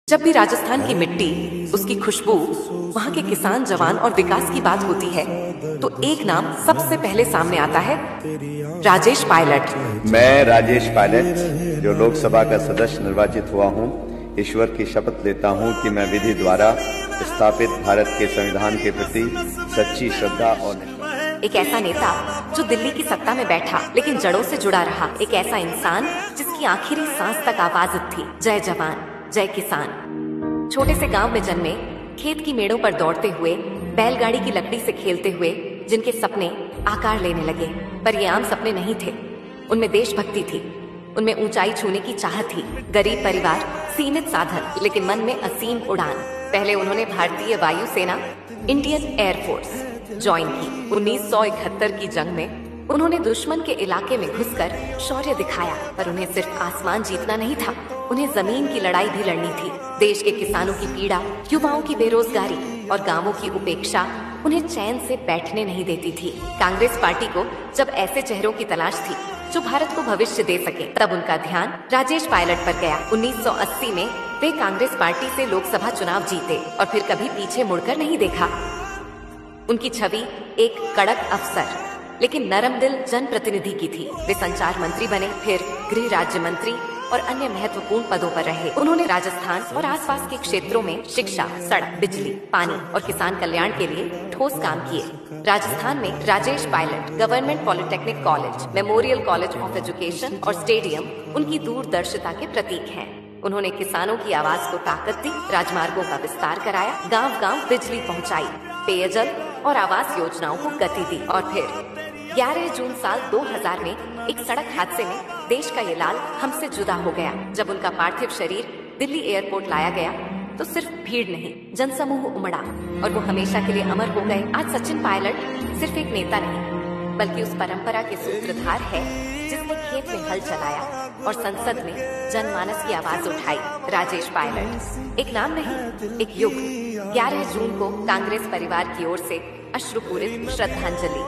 जब भी राजस्थान की मिट्टी, उसकी खुशबू, वहाँ के किसान, जवान और विकास की बात होती है तो एक नाम सबसे पहले सामने आता है, राजेश पायलट। मैं राजेश पायलट, जो लोकसभा का सदस्य निर्वाचित हुआ हूँ, ईश्वर की शपथ लेता हूँ कि मैं विधि द्वारा स्थापित भारत के संविधान के प्रति सच्ची श्रद्धा और एक ऐसा नेता जो दिल्ली की सत्ता में बैठा लेकिन जड़ों से जुड़ा रहा, एक ऐसा इंसान जिसकी आखिरी सांस तक आवाज थी, जय जवान जय किसान। छोटे से गांव में जन्मे, खेत की मेड़ों पर दौड़ते हुए, बैलगाड़ी की लकड़ी से खेलते हुए जिनके सपने आकार लेने लगे, पर ये आम सपने नहीं थे। उनमें देशभक्ति थी, उनमें ऊंचाई छूने की चाह थी। गरीब परिवार, सीमित साधन, लेकिन मन में असीम उड़ान। पहले उन्होंने भारतीय वायुसेना, इंडियन एयरफोर्स ज्वाइन की। 1971 की जंग में उन्होंने दुश्मन के इलाके में घुसकर शौर्य दिखाया, पर उन्हें सिर्फ आसमान जीतना नहीं था, उन्हें जमीन की लड़ाई भी लड़नी थी। देश के किसानों की पीड़ा, युवाओं की बेरोजगारी और गांवों की उपेक्षा उन्हें चैन से बैठने नहीं देती थी। कांग्रेस पार्टी को जब ऐसे चेहरों की तलाश थी जो भारत को भविष्य दे सके, तब उनका ध्यान राजेश पायलट पर गया। 1980 में वे कांग्रेस पार्टी से लोकसभा चुनाव जीते और फिर कभी पीछे मुड़कर नहीं देखा। उनकी छवि एक कड़क अफसर लेकिन नरम दिल जनप्रतिनिधि की थी। वे संचार मंत्री बने, फिर गृह राज्य मंत्री और अन्य महत्वपूर्ण पदों पर रहे। उन्होंने राजस्थान और आसपास के क्षेत्रों में शिक्षा, सड़क, बिजली, पानी और किसान कल्याण के लिए ठोस काम किए। राजस्थान में Rajesh Pilot government polytechnic college, memorial college of education और स्टेडियम उनकी दूरदर्शिता के प्रतीक हैं। उन्होंने किसानों की आवाज को ताकत दी, राजमार्गों का विस्तार कराया, गांव-गांव बिजली पहुंचाई, पेयजल और आवास योजनाओं को गति दी। और फिर 11 जून साल 2000 में एक सड़क हादसे में देश का ये लाल हमसे जुदा हो गया। जब उनका पार्थिव शरीर दिल्ली एयरपोर्ट लाया गया तो सिर्फ भीड़ नहीं, जनसमूह उमड़ा और वो हमेशा के लिए अमर हो गए। आज सचिन पायलट सिर्फ एक नेता नहीं, बल्कि उस परंपरा के सूत्रधार है जिसने खेत में हल चलाया और संसद में जनमानस की आवाज उठाई। राजेश पायलट एक नाम नहीं, एक युग। 11 जून को कांग्रेस परिवार की ओर से अश्रुपूरित श्रद्धांजलि।